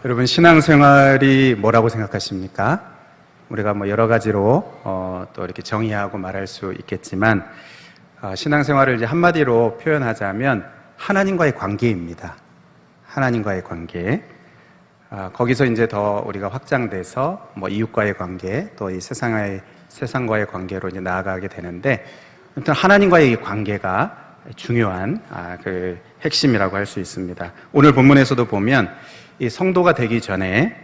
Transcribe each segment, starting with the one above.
여러분 신앙생활이 뭐라고 생각하십니까? 우리가 여러 가지로 또 이렇게 정의하고 말할 수 있겠지만 신앙생활을 이제 한마디로 표현하자면 하나님과의 관계입니다. 하나님과의 관계. 거기서 이제 더 우리가 확장돼서 이웃과의 관계, 또 이 세상과의 관계로 이제 나아가게 되는데, 아무튼 하나님과의 이 관계가 중요한 그 핵심이라고 할 수 있습니다. 오늘 본문에서도 보면 이 성도가 되기 전에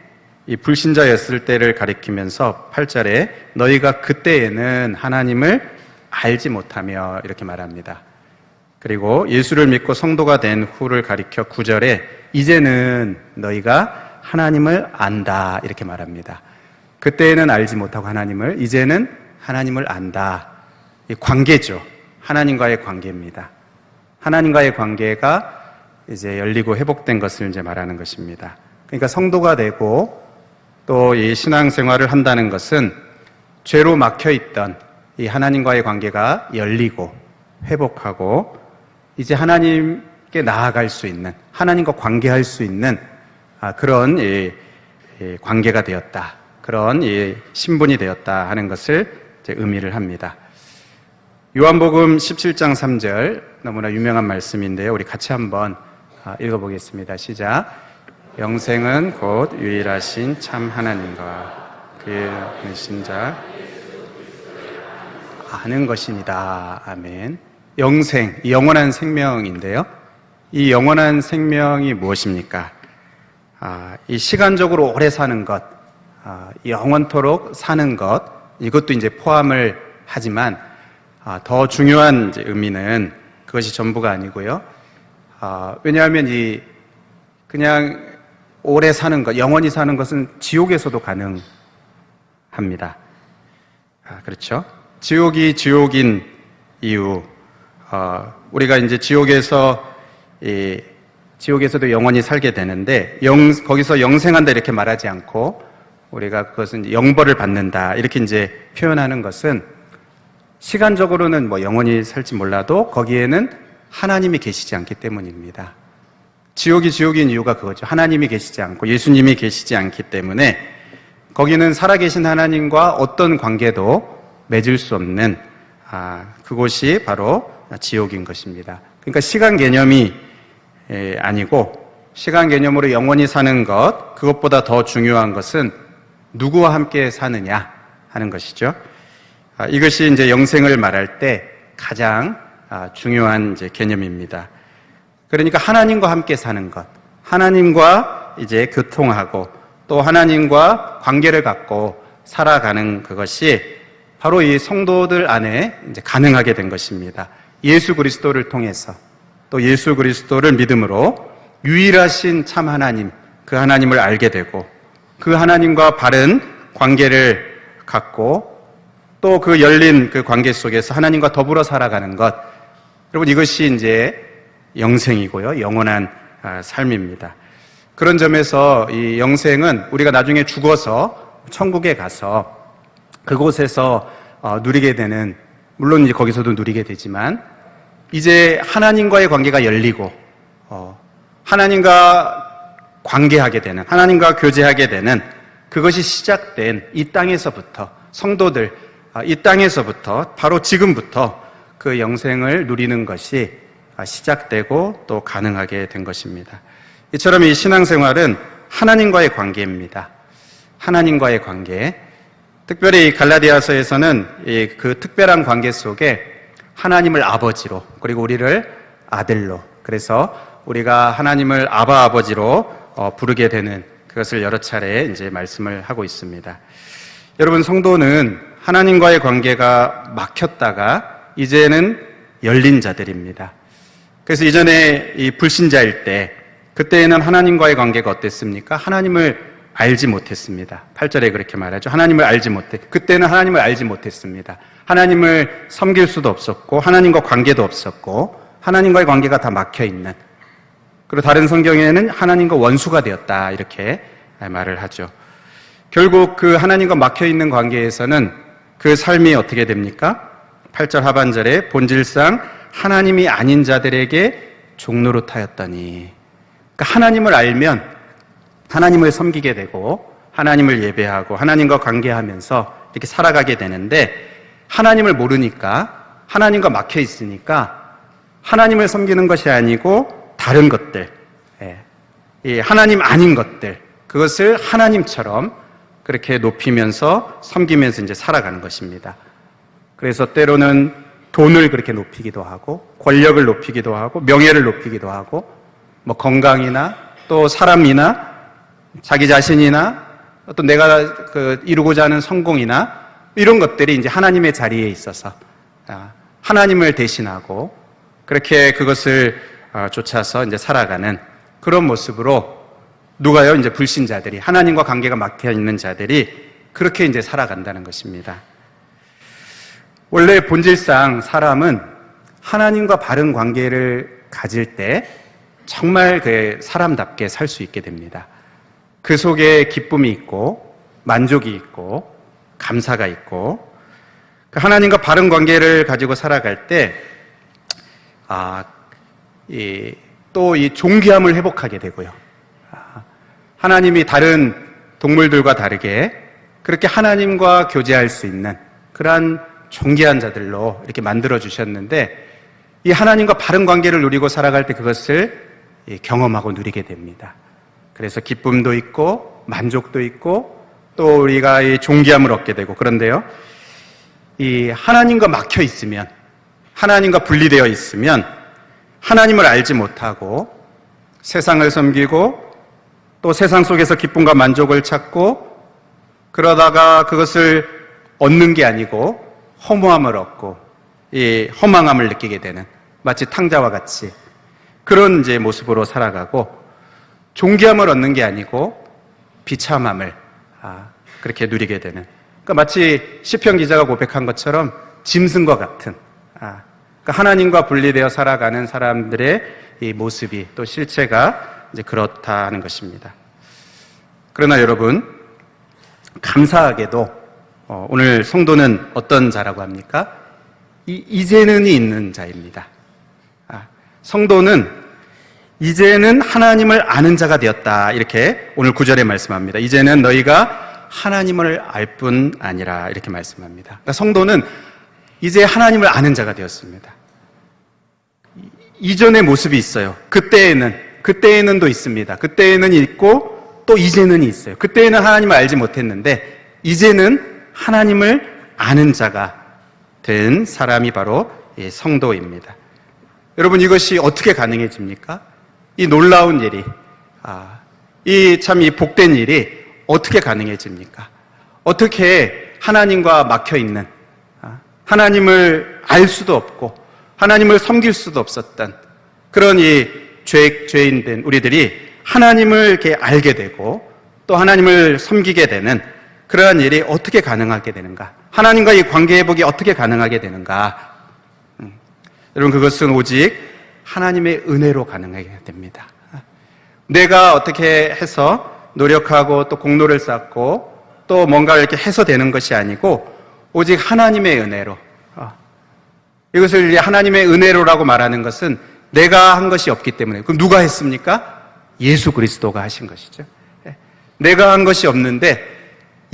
이 불신자였을 때를 가리키면서 8절에 너희가 그때에는 하나님을 알지 못하며 이렇게 말합니다. 그리고 예수를 믿고 성도가 된 후를 가리켜 9절에 이제는 너희가 하나님을 안다 이렇게 말합니다. 그때에는 알지 못하고 하나님을, 이제는 하나님을 안다. 이 관계죠. 하나님과의 관계입니다. 하나님과의 관계가 이제 열리고 회복된 것을 이제 말하는 것입니다. 그러니까 성도가 되고 또 이 신앙생활을 한다는 것은 죄로 막혀있던 이 하나님과의 관계가 열리고 회복하고 이제 하나님께 나아갈 수 있는, 하나님과 관계할 수 있는 그런 관계가 되었다. 그런 신분이 되었다 하는 것을 이제 의미를 합니다. 요한복음 17장 3절 너무나 유명한 말씀인데요. 우리 같이 한번 읽어보겠습니다. 시작. 영생은 곧 유일하신 참 하나님과 그의 보내신 자 아는 것이니다. 아멘. 영생, 영원한 생명인데요. 이 영원한 생명이 무엇입니까? 이 시간적으로 오래 사는 것, 영원토록 사는 것, 이것도 이제 포함을 하지만 더 중요한 이제 의미는 그것이 전부가 아니고요. 왜냐하면 그냥 오래 사는 것, 영원히 사는 것은 지옥에서도 가능합니다. 그렇죠? 지옥이 지옥인 이유, 우리가 이제 지옥에서도 영원히 살게 되는데, 거기서 영생한다 이렇게 말하지 않고, 우리가 그것은 영벌을 받는다 이렇게 이제 표현하는 것은 시간적으로는 영원히 살지 몰라도 거기에는 하나님이 계시지 않기 때문입니다. 지옥이 지옥인 이유가 그거죠. 하나님이 계시지 않고 예수님이 계시지 않기 때문에 거기는 살아계신 하나님과 어떤 관계도 맺을 수 없는 그곳이 바로 지옥인 것입니다. 그러니까 시간 개념이 아니고 시간 개념으로 영원히 사는 것, 그것보다 더 중요한 것은 누구와 함께 사느냐 하는 것이죠. 이것이 이제 영생을 말할 때 가장 중요한 이제 개념입니다. 그러니까 하나님과 함께 사는 것, 하나님과 이제 교통하고 또 하나님과 관계를 갖고 살아가는 그것이 바로 이 성도들 안에 이제 가능하게 된 것입니다. 예수 그리스도를 통해서 또 예수 그리스도를 믿음으로 유일하신 참 하나님, 그 하나님을 알게 되고 그 하나님과 바른 관계를 갖고 또 그 열린 그 관계 속에서 하나님과 더불어 살아가는 것, 여러분 이것이 이제 영생이고요, 영원한 삶입니다. 그런 점에서 이 영생은 우리가 나중에 죽어서 천국에 가서 그곳에서 누리게 되는, 물론 이제 거기서도 누리게 되지만 이제 하나님과의 관계가 열리고 하나님과 관계하게 되는, 하나님과 교제하게 되는 그것이 시작된 이 땅에서부터 성도들, 이 땅에서부터 바로 지금부터 그 영생을 누리는 것이 시작되고 또 가능하게 된 것입니다. 이처럼 이 신앙생활은 하나님과의 관계입니다. 하나님과의 관계. 특별히 이 갈라디아서에서는 그 특별한 관계 속에 하나님을 아버지로, 그리고 우리를 아들로, 그래서 우리가 하나님을 아바 아버지로 부르게 되는 그것을 여러 차례 이제 말씀을 하고 있습니다. 여러분, 성도는 하나님과의 관계가 막혔다가 이제는 열린 자들입니다. 그래서 이전에 이 불신자일 때, 그때에는 하나님과의 관계가 어땠습니까? 하나님을 알지 못했습니다. 8절에 그렇게 말하죠. 하나님을 알지 못해. 그때는 하나님을 알지 못했습니다. 하나님을 섬길 수도 없었고 하나님과 관계도 없었고 하나님과의 관계가 다 막혀있는, 그리고 다른 성경에는 하나님과 원수가 되었다 이렇게 말을 하죠. 결국 그 하나님과 막혀있는 관계에서는 그 삶이 어떻게 됩니까? 8절 하반절에 본질상 하나님이 아닌 자들에게 종노릇하였더니, 그러니까 하나님을 알면 하나님을 섬기게 되고 하나님을 예배하고 하나님과 관계하면서 이렇게 살아가게 되는데, 하나님을 모르니까, 하나님과 막혀 있으니까 하나님을 섬기는 것이 아니고 다른 것들, 이 하나님 아닌 것들, 그것을 하나님처럼 그렇게 높이면서 섬기면서 이제 살아가는 것입니다. 그래서 때로는 돈을 그렇게 높이기도 하고, 권력을 높이기도 하고, 명예를 높이기도 하고, 뭐 건강이나 또 사람이나 자기 자신이나 또 내가 이루고자 하는 성공이나 이런 것들이 이제 하나님의 자리에 있어서 하나님을 대신하고 그렇게 그것을 쫓아서 이제 살아가는 그런 모습으로, 누가요? 이제 불신자들이, 하나님과 관계가 막혀 있는 자들이 그렇게 이제 살아간다는 것입니다. 원래 본질상 사람은 하나님과 바른 관계를 가질 때 정말 그 사람답게 살 수 있게 됩니다. 그 속에 기쁨이 있고 만족이 있고 감사가 있고, 하나님과 바른 관계를 가지고 살아갈 때 또 이 존귀함을 회복하게 되고요. 하나님이 다른 동물들과 다르게 그렇게 하나님과 교제할 수 있는 그러한 존귀한 자들로 이렇게 만들어 주셨는데, 이 하나님과 바른 관계를 누리고 살아갈 때 그것을 경험하고 누리게 됩니다. 그래서 기쁨도 있고 만족도 있고 또 우리가 이 존귀함을 얻게 되고. 그런데요, 이 하나님과 막혀 있으면, 하나님과 분리되어 있으면 하나님을 알지 못하고 세상을 섬기고 또 세상 속에서 기쁨과 만족을 찾고, 그러다가 그것을 얻는 게 아니고 허무함을 얻고 이 허망함을 느끼게 되는, 마치 탕자와 같이 그런 이제 모습으로 살아가고, 존귀함을 얻는 게 아니고 비참함을 그렇게 누리게 되는, 그러니까 마치 시편 기자가 고백한 것처럼 짐승과 같은, 그러니까 하나님과 분리되어 살아가는 사람들의 이 모습이, 또 실체가 이제 그렇다 하는 것입니다. 그러나 여러분, 감사하게도 오늘 성도는 어떤 자라고 합니까? 이제는이 있는 자입니다. 성도는 이제는 하나님을 아는 자가 되었다, 이렇게 오늘 9절에 말씀합니다. 이제는 너희가 하나님을 알 뿐 아니라, 이렇게 말씀합니다. 그러니까 성도는 이제 하나님을 아는 자가 되었습니다. 이전의 모습이 있어요. 그때에는도 있습니다. 그때에는 있고 또 이제는 있어요. 그때에는 하나님을 알지 못했는데 이제는 하나님을 아는 자가 된 사람이 바로 성도입니다. 여러분, 이것이 어떻게 가능해집니까? 이 놀라운 일이, 이 복된 일이 어떻게 가능해집니까? 어떻게 하나님과 막혀 있는, 하나님을 알 수도 없고 하나님을 섬길 수도 없었던 그런 이 죄인된 우리들이 하나님을 이렇게 알게 되고 또 하나님을 섬기게 되는 그러한 일이 어떻게 가능하게 되는가? 하나님과 이 관계 회복이 어떻게 가능하게 되는가? 여러분, 그것은 오직 하나님의 은혜로 가능하게 됩니다. 내가 어떻게 해서 노력하고 또 공로를 쌓고 또 뭔가 이렇게 해서 되는 것이 아니고 오직 하나님의 은혜로. 이것을 하나님의 은혜로라고 말하는 것은 내가 한 것이 없기 때문에. 그럼 누가 했습니까? 예수 그리스도가 하신 것이죠. 내가 한 것이 없는데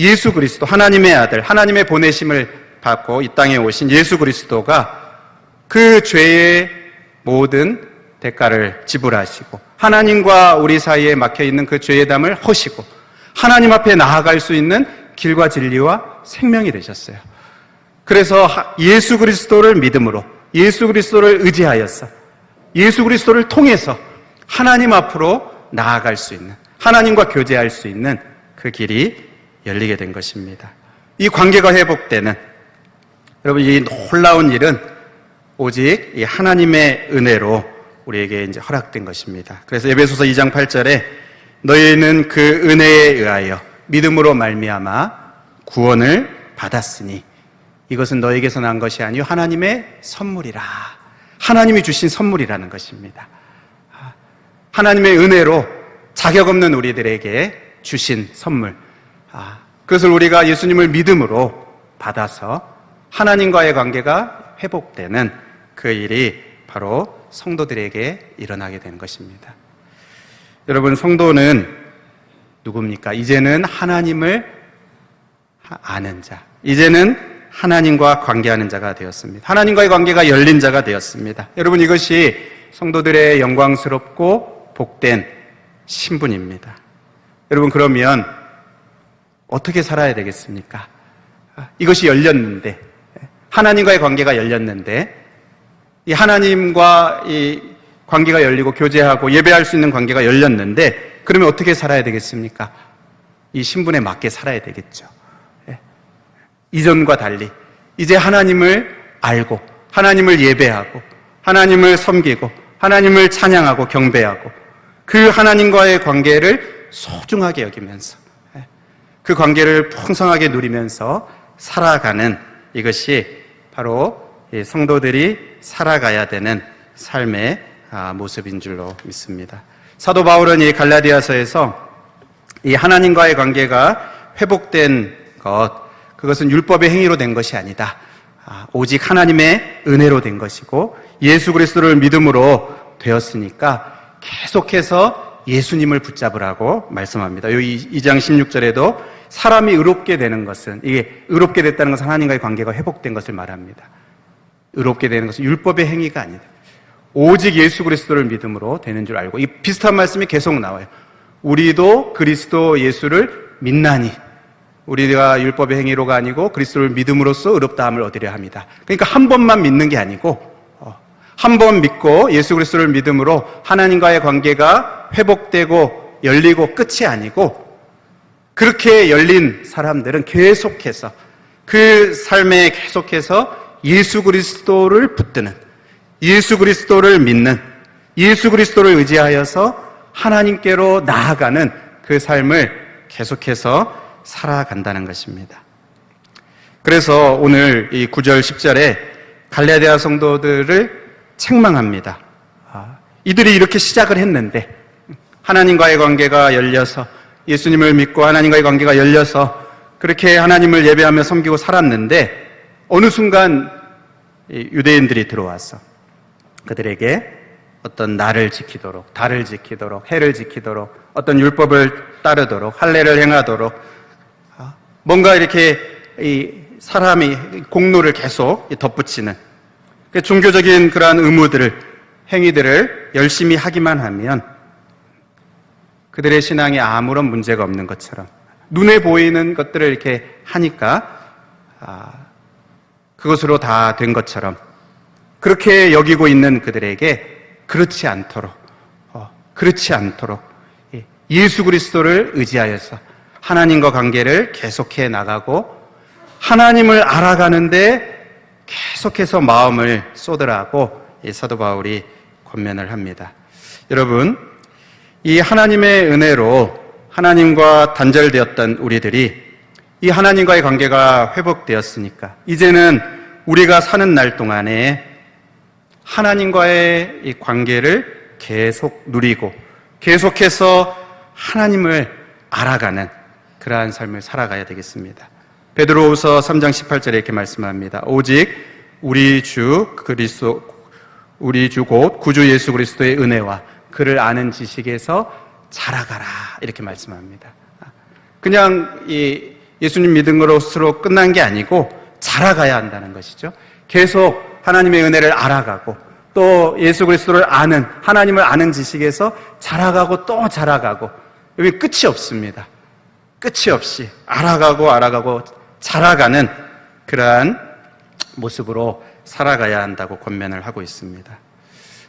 예수 그리스도, 하나님의 아들, 하나님의 보내심을 받고 이 땅에 오신 예수 그리스도가 그 죄의 모든 대가를 지불하시고 하나님과 우리 사이에 막혀있는 그 죄의 담을 허시고 하나님 앞에 나아갈 수 있는 길과 진리와 생명이 되셨어요. 그래서 예수 그리스도를 믿음으로, 예수 그리스도를 의지하여서 예수 그리스도를 통해서 하나님 앞으로 나아갈 수 있는, 하나님과 교제할 수 있는 그 길이 열리게 된 것입니다. 이 관계가 회복되는, 여러분, 이 놀라운 일은 오직 이 하나님의 은혜로 우리에게 이제 허락된 것입니다. 그래서 에베소서 2장 8절에 너희는 그 은혜에 의하여 믿음으로 말미암아 구원을 받았으니 이것은 너에게서 난 것이 아니요 하나님의 선물이라. 하나님이 주신 선물이라는 것입니다. 하나님의 은혜로 자격 없는 우리들에게 주신 선물. 그것을 우리가 예수님을 믿음으로 받아서 하나님과의 관계가 회복되는 그 일이 바로 성도들에게 일어나게 되는 것입니다. 여러분, 성도는 누굽니까? 이제는 하나님을 아는 자, 이제는 하나님과 관계하는 자가 되었습니다. 하나님과의 관계가 열린 자가 되었습니다. 여러분, 이것이 성도들의 영광스럽고 복된 신분입니다. 여러분, 그러면 어떻게 살아야 되겠습니까? 이것이 열렸는데, 하나님과의 관계가 열렸는데, 이 하나님과 이 관계가 열리고 교제하고 예배할 수 있는 관계가 열렸는데, 그러면 어떻게 살아야 되겠습니까? 이 신분에 맞게 살아야 되겠죠. 이전과 달리 이제 하나님을 알고 하나님을 예배하고 하나님을 섬기고 하나님을 찬양하고 경배하고 그 하나님과의 관계를 소중하게 여기면서 그 관계를 풍성하게 누리면서 살아가는, 이것이 바로 성도들이 살아가야 되는 삶의 모습인 줄로 믿습니다. 사도 바울은 이 갈라디아서에서 이 하나님과의 관계가 회복된 것, 그것은 율법의 행위로 된 것이 아니다. 오직 하나님의 은혜로 된 것이고 예수 그리스도를 믿음으로 되었으니까 계속해서 예수님을 붙잡으라고 말씀합니다. 이 2장 16절에도 사람이 의롭게 되는 것은, 이게 의롭게 됐다는 것은 하나님과의 관계가 회복된 것을 말합니다. 의롭게 되는 것은 율법의 행위가 아니다. 오직 예수 그리스도를 믿음으로 되는 줄 알고, 이 비슷한 말씀이 계속 나와요. 우리도 그리스도 예수를 믿나니, 우리가 율법의 행위로가 아니고 그리스도를 믿음으로써 의롭다함을 얻으려 합니다. 그러니까 한 번만 믿는 게 아니고 한 번 믿고 예수 그리스도를 믿음으로 하나님과의 관계가 회복되고 열리고 끝이 아니고, 그렇게 열린 사람들은 계속해서 그 삶에 계속해서 예수 그리스도를 붙드는, 예수 그리스도를 믿는, 예수 그리스도를 의지하여서 하나님께로 나아가는 그 삶을 계속해서 살아간다는 것입니다. 그래서 오늘 이 9절 10절에 갈라디아 성도들을 책망합니다. 이들이 이렇게 시작을 했는데, 하나님과의 관계가 열려서 예수님을 믿고 하나님과의 관계가 열려서 그렇게 하나님을 예배하며 섬기고 살았는데, 어느 순간 유대인들이 들어와서 그들에게 어떤 날을 지키도록, 달을 지키도록, 해를 지키도록, 어떤 율법을 따르도록, 할례를 행하도록, 뭔가 이렇게 이 사람이 공로를 계속 덧붙이는 종교적인 그러한 의무들을, 행위들을 열심히 하기만 하면 그들의 신앙에 아무런 문제가 없는 것처럼, 눈에 보이는 것들을 이렇게 하니까 그것으로 다 된 것처럼 그렇게 여기고 있는 그들에게 그렇지 않도록 예수 그리스도를 의지하여서 하나님과 관계를 계속해 나가고 하나님을 알아가는데 계속해서 마음을 쏟으라고 이 사도 바울이 권면을 합니다. 여러분, 이 하나님의 은혜로 하나님과 단절되었던 우리들이 이 하나님과의 관계가 회복되었으니까 이제는 우리가 사는 날 동안에 하나님과의 이 관계를 계속 누리고 계속해서 하나님을 알아가는 그러한 삶을 살아가야 되겠습니다. 베드로후서 3장 18절에 이렇게 말씀합니다. 오직 우리 주 곧 구주 예수 그리스도의 은혜와 그를 아는 지식에서 자라가라, 이렇게 말씀합니다. 그냥 이 예수님 믿은 것으로 끝난 게 아니고 자라가야 한다는 것이죠. 계속 하나님의 은혜를 알아가고 또 예수 그리스도를 아는, 하나님을 아는 지식에서 자라가고 또 자라가고, 여기 끝이 없습니다. 끝이 없이 알아가고 자라가는 그러한 모습으로 살아가야 한다고 권면을 하고 있습니다.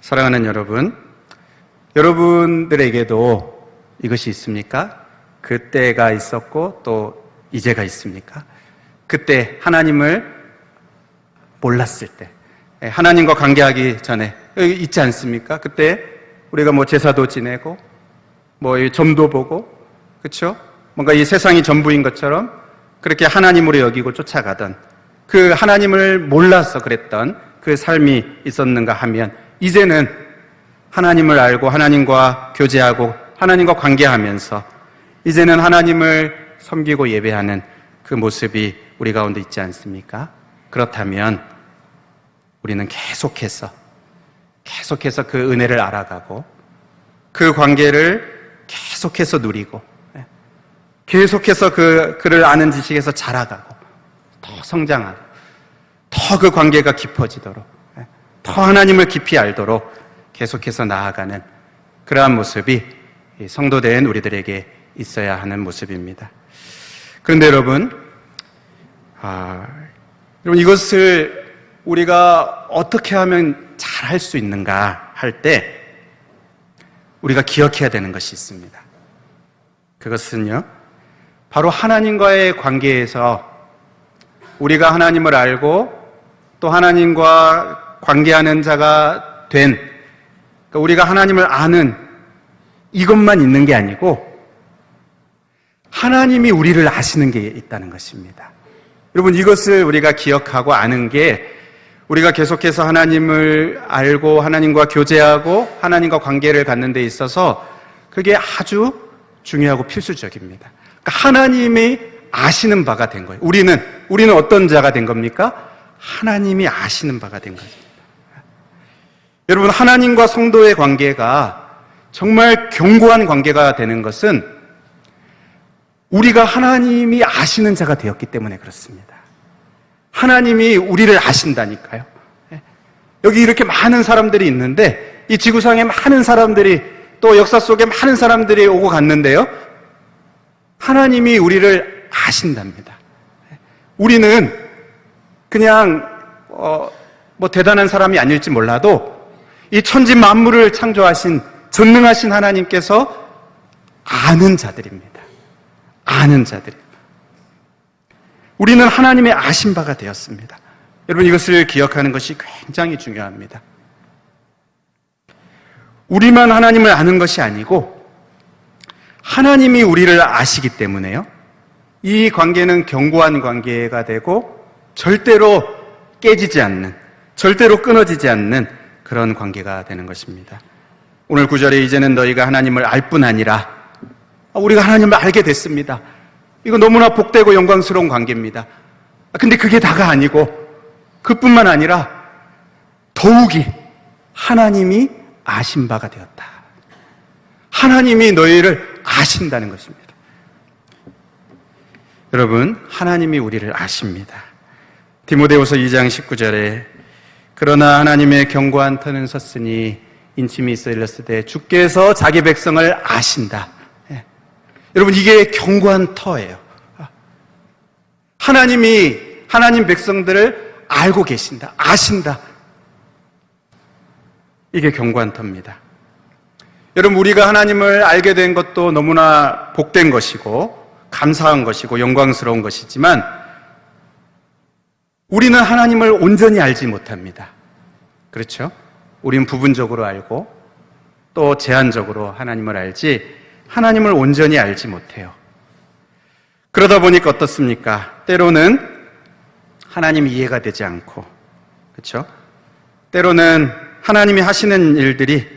사랑하는 여러분, 여러분들에게도 이것이 있습니까? 그때가 있었고 또 이제가 있습니까? 그때 하나님을 몰랐을 때, 하나님과 관계하기 전에 있지 않습니까? 그때 우리가 뭐 제사도 지내고 뭐 점도 보고, 그렇죠? 뭔가 이 세상이 전부인 것처럼 그렇게 하나님으로 여기고 쫓아가던 그 하나님을 몰라서 그랬던 그 삶이 있었는가 하면, 이제는 하나님을 알고 하나님과 교제하고 하나님과 관계하면서 이제는 하나님을 섬기고 예배하는 그 모습이 우리 가운데 있지 않습니까? 그렇다면 우리는 계속해서 그 은혜를 알아가고 그 관계를 계속해서 누리고 계속해서 그를 아는 지식에서 자라가고 더 성장하고 더 그 관계가 깊어지도록, 더 하나님을 깊이 알도록 계속해서 나아가는 그러한 모습이 성도된 우리들에게 있어야 하는 모습입니다. 그런데 여러분, 이것을 우리가 어떻게 하면 잘 할 수 있는가 할 때 우리가 기억해야 되는 것이 있습니다. 그것은요, 바로 하나님과의 관계에서 우리가 하나님을 알고 또 하나님과 관계하는 자가 된, 그러니까 우리가 하나님을 아는 이것만 있는 게 아니고 하나님이 우리를 아시는 게 있다는 것입니다. 여러분, 이것을 우리가 기억하고 아는 게 우리가 계속해서 하나님을 알고 하나님과 교제하고 하나님과 관계를 갖는 데 있어서 그게 아주 중요하고 필수적입니다. 그러니까 하나님이 아시는 바가 된 거예요. 우리는 어떤 자가 된 겁니까? 하나님이 아시는 바가 된 것입니다. 여러분, 하나님과 성도의 관계가 정말 견고한 관계가 되는 것은 우리가 하나님이 아시는 자가 되었기 때문에 그렇습니다. 하나님이 우리를 아신다니까요. 여기 이렇게 많은 사람들이 있는데, 이 지구상에 많은 사람들이, 또 역사 속에 많은 사람들이 오고 갔는데요, 하나님이 우리를 아신답니다. 우리는 그냥 대단한 사람이 아닐지 몰라도 이 천지 만물을 창조하신 전능하신 하나님께서 아는 자들입니다. 아는 자들입니다. 우리는 하나님의 아신 바가 되었습니다. 여러분, 이것을 기억하는 것이 굉장히 중요합니다. 우리만 하나님을 아는 것이 아니고 하나님이 우리를 아시기 때문에요, 이 관계는 견고한 관계가 되고 절대로 깨지지 않는, 절대로 끊어지지 않는 그런 관계가 되는 것입니다. 오늘 9절에 이제는 너희가 하나님을 알 뿐 아니라, 우리가 하나님을 알게 됐습니다. 이거 너무나 복되고 영광스러운 관계입니다. 근데 그게 다가 아니고 그뿐만 아니라 더욱이 하나님이 아신 바가 되었다. 하나님이 너희를 아신다는 것입니다. 여러분, 하나님이 우리를 아십니다. 디모데후서 2장 19절에 그러나 하나님의 견고한 터는 섰으니 인침이 있어 일렀으되 주께서 자기 백성을 아신다. 여러분, 이게 견고한 터예요. 하나님이 하나님 백성들을 알고 계신다, 아신다. 이게 견고한 터입니다. 여러분, 우리가 하나님을 알게 된 것도 너무나 복된 것이고 감사한 것이고 영광스러운 것이지만 우리는 하나님을 온전히 알지 못합니다. 그렇죠? 우리는 부분적으로 알고 또 제한적으로 하나님을 알지 하나님을 온전히 알지 못해요. 그러다 보니까 어떻습니까? 때로는 하나님이 이해가 되지 않고, 그렇죠? 때로는 하나님이 하시는 일들이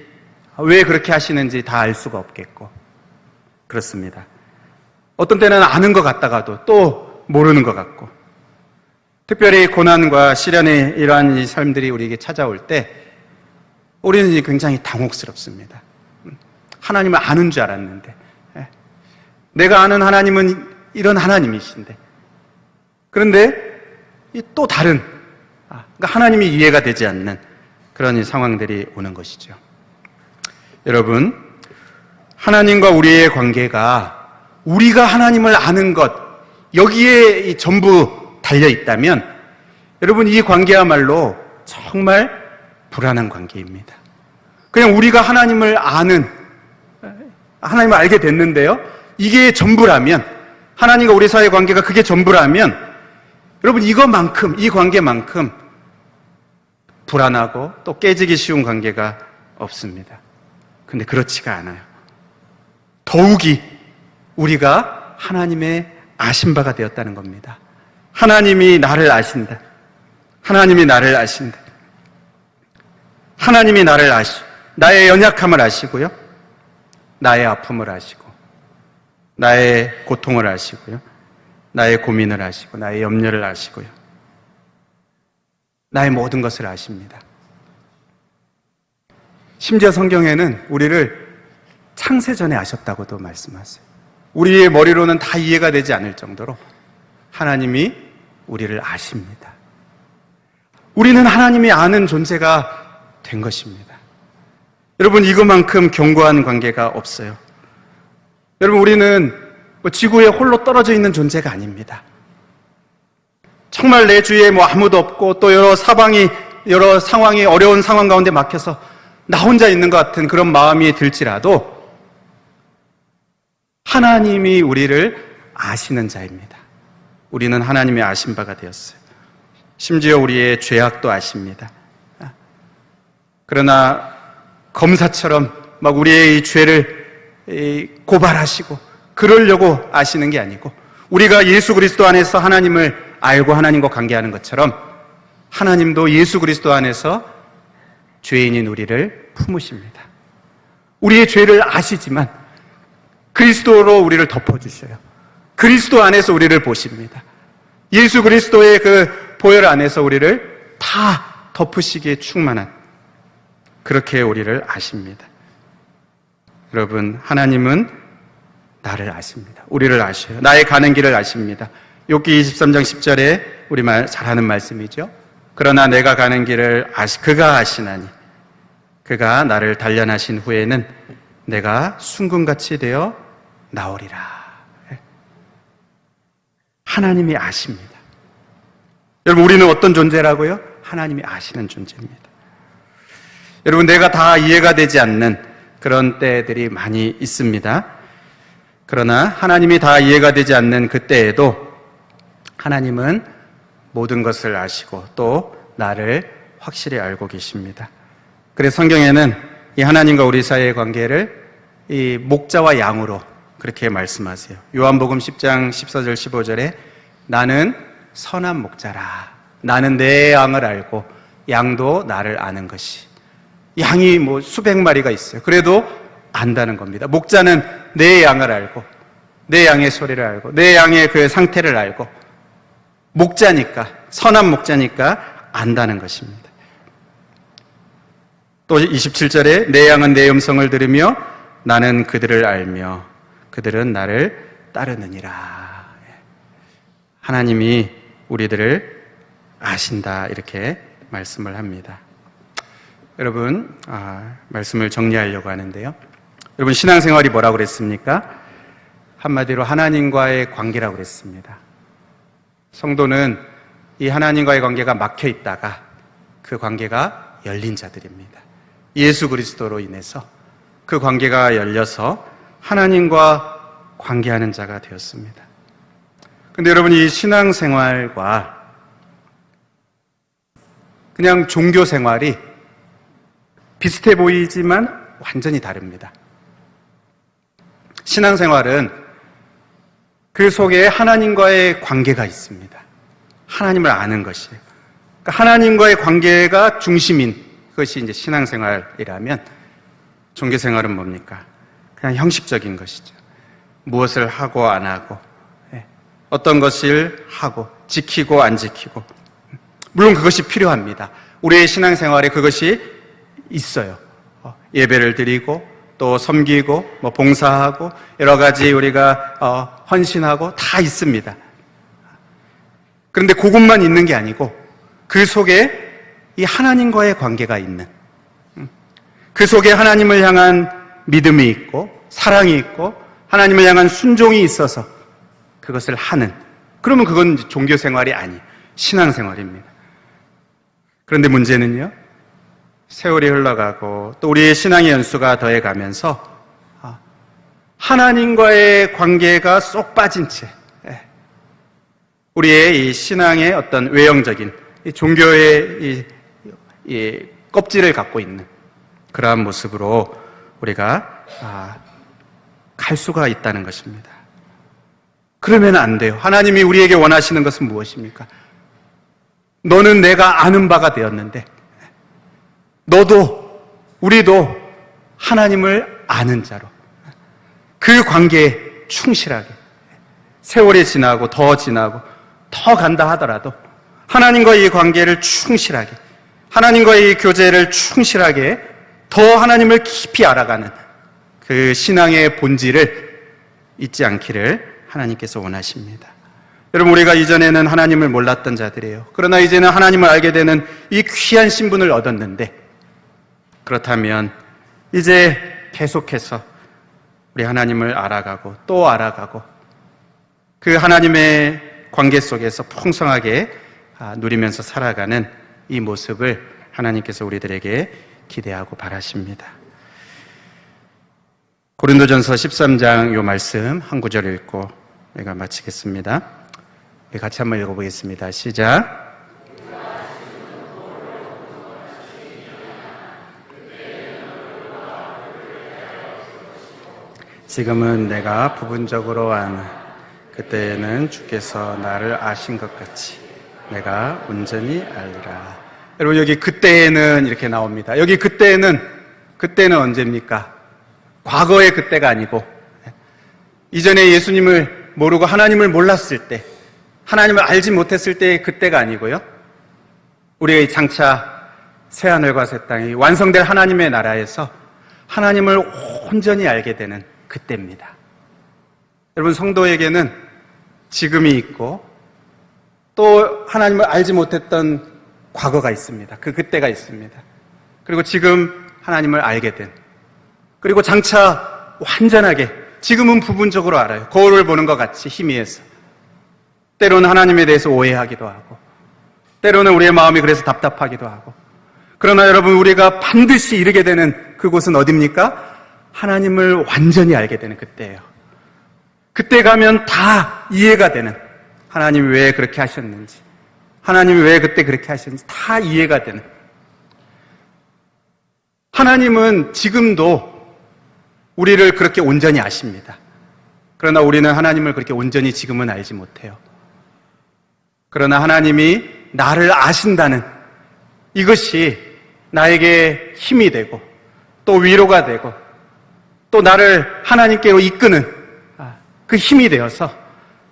왜 그렇게 하시는지 다 알 수가 없겠고, 그렇습니다. 어떤 때는 아는 것 같다가도 또 모르는 것 같고, 특별히 고난과 시련의 이러한 이 삶들이 우리에게 찾아올 때 우리는 굉장히 당혹스럽습니다. 하나님을 아는 줄 알았는데, 내가 아는 하나님은 이런 하나님이신데, 그런데 또 다른, 그러니까 하나님이 이해가 되지 않는 그런 상황들이 오는 것이죠. 여러분, 하나님과 우리의 관계가 우리가 하나님을 아는 것, 여기에 전부 달려 있다면 여러분, 이 관계야말로 정말 불안한 관계입니다. 그냥 우리가 하나님을 아는, 하나님을 알게 됐는데요, 이게 전부라면, 하나님과 우리 사이의 관계가 그게 전부라면 여러분, 이것만큼, 이 관계만큼 불안하고 또 깨지기 쉬운 관계가 없습니다. 근데 그렇지가 않아요. 더욱이 우리가 하나님의 아신 바가 되었다는 겁니다. 하나님이 나를 아신다. 하나님이 나를 아신다. 하나님이 나를 나의 연약함을 아시고요, 나의 아픔을 아시고, 나의 고통을 아시고요, 나의 고민을 아시고, 나의 염려를 아시고요, 나의 모든 것을 아십니다. 심지어 성경에는 우리를 창세 전에 아셨다고도 말씀하세요. 우리의 머리로는 다 이해가 되지 않을 정도로 하나님이 우리를 아십니다. 우리는 하나님이 아는 존재가 된 것입니다. 여러분, 이것만큼 견고한 관계가 없어요. 여러분, 우리는 지구에 홀로 떨어져 있는 존재가 아닙니다. 정말 내 주위에 아무도 없고 또 여러 상황이 어려운 상황 가운데 막혀서 나 혼자 있는 것 같은 그런 마음이 들지라도 하나님이 우리를 아시는 자입니다. 우리는 하나님의 아신 바가 되었어요. 심지어 우리의 죄악도 아십니다. 그러나 검사처럼 막 우리의 이 죄를 고발하시고 그러려고 아시는 게 아니고, 우리가 예수 그리스도 안에서 하나님을 알고 하나님과 관계하는 것처럼 하나님도 예수 그리스도 안에서 죄인인 우리를 품으십니다. 우리의 죄를 아시지만 그리스도로 우리를 덮어주셔요. 그리스도 안에서 우리를 보십니다. 예수 그리스도의 그 보혈 안에서 우리를 다 덮으시기에 충만한, 그렇게 우리를 아십니다. 여러분, 하나님은 나를 아십니다. 우리를 아셔요. 나의 가는 길을 아십니다. 욥기 23장 10절에 우리말 잘하는 말씀이죠. 그러나 내가 가는 길을 그가 아시나니 그가 나를 단련하신 후에는 내가 순금같이 되어 나오리라. 하나님이 아십니다. 여러분, 우리는 어떤 존재라고요? 하나님이 아시는 존재입니다. 여러분, 내가 다 이해가 되지 않는 그런 때들이 많이 있습니다. 그러나 하나님이 다 이해가 되지 않는 그때에도 하나님은 모든 것을 아시고 또 나를 확실히 알고 계십니다. 그래서 성경에는 이 하나님과 우리 사이의 관계를 이 목자와 양으로 그렇게 말씀하세요. 요한복음 10장 14절 15절에 나는 선한 목자라. 나는 내 양을 알고 양도 나를 아는 것이. 양이 수백 마리가 있어요. 그래도 안다는 겁니다. 목자는 내 양을 알고 내 양의 소리를 알고 내 양의 그 상태를 알고, 목자니까, 선한 목자니까 안다는 것입니다. 또 27절에 내 양은 내 음성을 들으며 나는 그들을 알며 그들은 나를 따르느니라. 하나님이 우리들을 아신다, 이렇게 말씀을 합니다. 여러분, 말씀을 정리하려고 하는데요. 여러분, 신앙생활이 뭐라고 그랬습니까? 한마디로 하나님과의 관계라고 그랬습니다. 성도는 이 하나님과의 관계가 막혀 있다가 그 관계가 열린 자들입니다. 예수 그리스도로 인해서 그 관계가 열려서 하나님과 관계하는 자가 되었습니다. 근데 여러분, 이 신앙생활과 그냥 종교생활이 비슷해 보이지만 완전히 다릅니다. 신앙생활은 그 속에 하나님과의 관계가 있습니다. 하나님을 아는 것이에요. 그러니까 하나님과의 관계가 중심인 것이 이제 신앙생활이라면, 종교생활은 뭡니까? 그냥 형식적인 것이죠. 무엇을 하고 안 하고, 어떤 것을 하고 지키고 안 지키고, 물론 그것이 필요합니다. 우리의 신앙생활에 그것이 있어요. 예배를 드리고 또 섬기고 봉사하고 여러 가지 우리가 헌신하고 다 있습니다. 그런데 그것만 있는 게 아니고 그 속에 이 하나님과의 관계가 있는, 그 속에 하나님을 향한 믿음이 있고 사랑이 있고 하나님을 향한 순종이 있어서 그것을 하는, 그러면 그건 종교생활이 아니, 신앙생활입니다. 그런데 문제는요, 세월이 흘러가고 또 우리의 신앙의 연수가 더해가면서 하나님과의 관계가 쏙 빠진 채 우리의 이 신앙의 어떤 외형적인 이 종교의 이 껍질을 갖고 있는 그러한 모습으로 우리가 갈 수가 있다는 것입니다. 그러면 안 돼요. 하나님이 우리에게 원하시는 것은 무엇입니까? 너는 내가 아는 바가 되었는데, 너도 우리도 하나님을 아는 자로 그 관계에 충실하게, 세월이 지나고 더 간다 하더라도 하나님과의 이 관계를 충실하게, 하나님과의 이 교제를 충실하게 더 하나님을 깊이 알아가는 그 신앙의 본질을 잊지 않기를 하나님께서 원하십니다. 여러분, 우리가 이전에는 하나님을 몰랐던 자들이에요. 그러나 이제는 하나님을 알게 되는 이 귀한 신분을 얻었는데, 그렇다면 이제 계속해서 우리 하나님을 알아가고 또 알아가고 그 하나님의 관계 속에서 풍성하게 누리면서 살아가는 이 모습을 하나님께서 우리들에게 기대하고 바라십니다. 고린도전서 13장 요 말씀 한 구절 읽고 내가 마치겠습니다. 우리 같이 한번 읽어보겠습니다. 시작. 지금은 내가 부분적으로 아나 그때에는 주께서 나를 아신 것 같이 내가 온전히 알리라. 여러분, 여기 그때에는 이렇게 나옵니다. 여기 그때는 언제입니까? 과거의 그때가 아니고 이전에 예수님을 모르고 하나님을 몰랐을 때, 하나님을 알지 못했을 때의 그때가 아니고요, 우리의 장차 새하늘과 새 땅이 완성될 하나님의 나라에서 하나님을 온전히 알게 되는 그때입니다. 여러분, 성도에게는 지금이 있고 또 하나님을 알지 못했던 과거가 있습니다. 그때가 있습니다. 그리고 지금 하나님을 알게 된, 그리고 장차 완전하게, 지금은 부분적으로 알아요. 거울을 보는 것 같이 희미해서 때로는 하나님에 대해서 오해하기도 하고, 때로는 우리의 마음이 그래서 답답하기도 하고, 그러나 여러분, 우리가 반드시 이르게 되는 그곳은 어디입니까? 하나님을 완전히 알게 되는 그때예요. 그때 가면 다 이해가 되는, 하나님이 왜 그렇게 하셨는지, 하나님이 왜 그때 그렇게 하셨는지 다 이해가 되는. 하나님은 지금도 우리를 그렇게 온전히 아십니다. 그러나 우리는 하나님을 그렇게 온전히 지금은 알지 못해요. 그러나 하나님이 나를 아신다는 이것이 나에게 힘이 되고 또 위로가 되고 또 나를 하나님께로 이끄는 그 힘이 되어서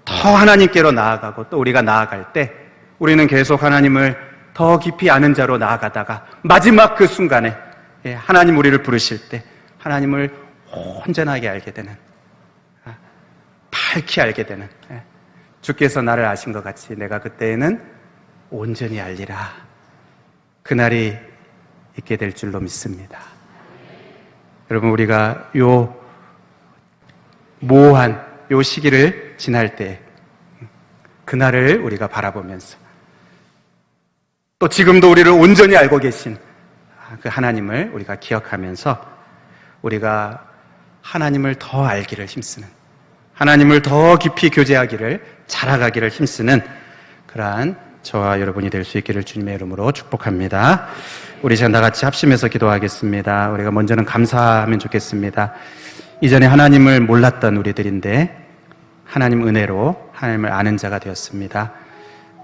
더 하나님께로 나아가고, 또 우리가 나아갈 때 우리는 계속 하나님을 더 깊이 아는 자로 나아가다가 마지막 그 순간에 하나님 우리를 부르실 때 하나님을 온전하게 알게 되는, 밝히 알게 되는, 주께서 나를 아신 것 같이 내가 그때에는 온전히 알리라, 그날이 있게 될 줄로 믿습니다. 여러분, 우리가 요 모호한 요 시기를 지날 때 그날을 우리가 바라보면서 또 지금도 우리를 온전히 알고 계신 그 하나님을 우리가 기억하면서 우리가 하나님을 더 알기를 힘쓰는, 하나님을 더 깊이 교제하기를, 자라가기를 힘쓰는 그러한 저와 여러분이 될 수 있기를 주님의 이름으로 축복합니다. 우리 다 같이 합심해서 기도하겠습니다. 우리가 먼저는 감사하면 좋겠습니다. 이전에 하나님을 몰랐던 우리들인데 하나님 은혜로 하나님을 아는 자가 되었습니다.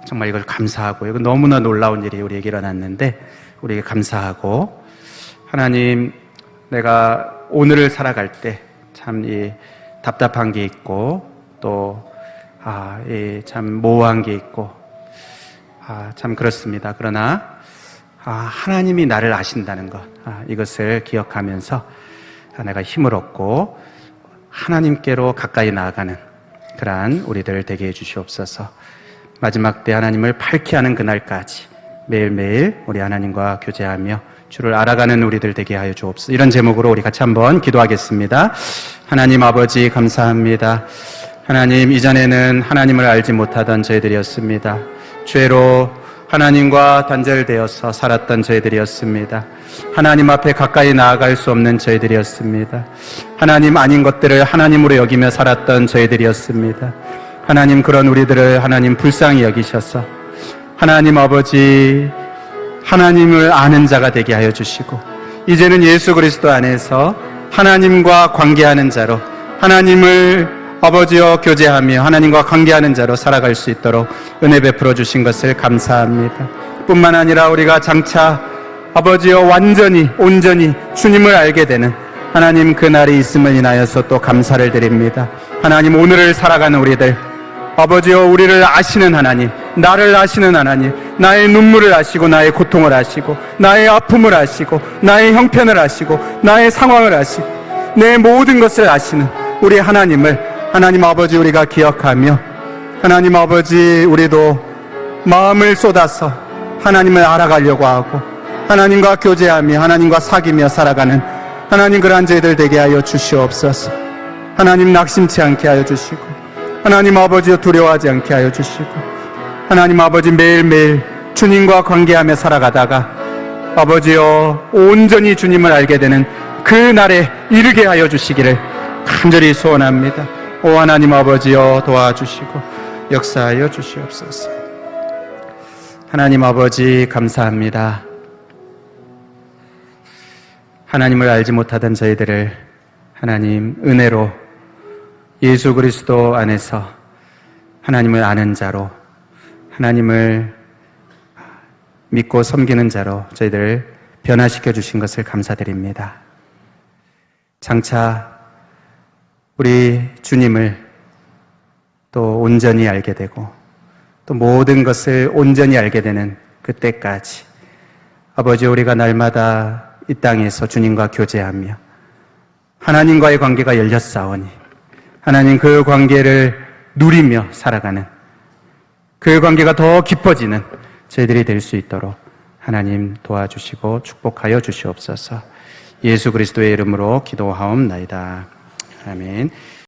정말 이걸 감사하고, 이거 너무나 놀라운 일이 우리에게 일어났는데 우리에게 감사하고, 하나님, 내가 오늘을 살아갈 때 참 이 답답한 게 있고 또 참 모호한 게 있고 참 그렇습니다. 그러나 하나님이 나를 아신다는 것, 이것을 기억하면서 내가 힘을 얻고 하나님께로 가까이 나아가는 그러한 우리들 되게 해주시옵소서. 마지막 때 하나님을 밝히 하는 그날까지 매일매일 우리 하나님과 교제하며 주를 알아가는 우리들 되게 하여 주옵소서. 이런 제목으로 우리 같이 한번 기도하겠습니다. 하나님 아버지, 감사합니다. 하나님, 이전에는 하나님을 알지 못하던 저희들이었습니다. 죄로 하나님과 단절되어서 살았던 저희들이었습니다. 하나님 앞에 가까이 나아갈 수 없는 저희들이었습니다. 하나님 아닌 것들을 하나님으로 여기며 살았던 저희들이었습니다. 하나님, 그런 우리들을 하나님 불쌍히 여기셔서 하나님 아버지, 하나님을 아는 자가 되게 하여 주시고, 이제는 예수 그리스도 안에서 하나님과 관계하는 자로, 하나님을 아버지와 교제하며 하나님과 관계하는 자로 살아갈 수 있도록 은혜 베풀어 주신 것을 감사합니다. 뿐만 아니라 우리가 장차 아버지여 완전히 온전히 주님을 알게 되는 하나님 그날이 있음을 인하여서 또 감사를 드립니다. 하나님, 오늘을 살아가는 우리들, 아버지여 우리를 아시는 하나님, 나를 아시는 하나님, 나의 눈물을 아시고 나의 고통을 아시고 나의 아픔을 아시고 나의 형편을 아시고 나의 상황을 아시고 내 모든 것을 아시는 우리 하나님을 하나님 아버지 우리가 기억하며 하나님 아버지 우리도 마음을 쏟아서 하나님을 알아가려고 하고 하나님과 교제하며 하나님과 사귀며 살아가는 하나님 그러한 저희들 되게 하여 주시옵소서. 하나님 낙심치 않게 하여 주시고 하나님 아버지 두려워하지 않게 하여 주시고 하나님 아버지 매일매일 주님과 관계하며 살아가다가 아버지여 온전히 주님을 알게 되는 그 날에 이르게 하여 주시기를 간절히 소원합니다. 오 하나님 아버지여 도와주시고 역사하여 주시옵소서. 하나님 아버지 감사합니다. 하나님을 알지 못하던 저희들을 하나님 은혜로 예수 그리스도 안에서 하나님을 아는 자로 하나님을 믿고 섬기는 자로 저희들을 변화시켜 주신 것을 감사드립니다. 장차 우리 주님을 또 온전히 알게 되고 또 모든 것을 온전히 알게 되는 그때까지 아버지 우리가 날마다 이 땅에서 주님과 교제하며 하나님과의 관계가 열렸사오니 하나님 그 관계를 누리며 살아가는 그 관계가 더 깊어지는 저희들이 될 수 있도록 하나님 도와주시고 축복하여 주시옵소서. 예수 그리스도의 이름으로 기도하옵나이다. 아멘.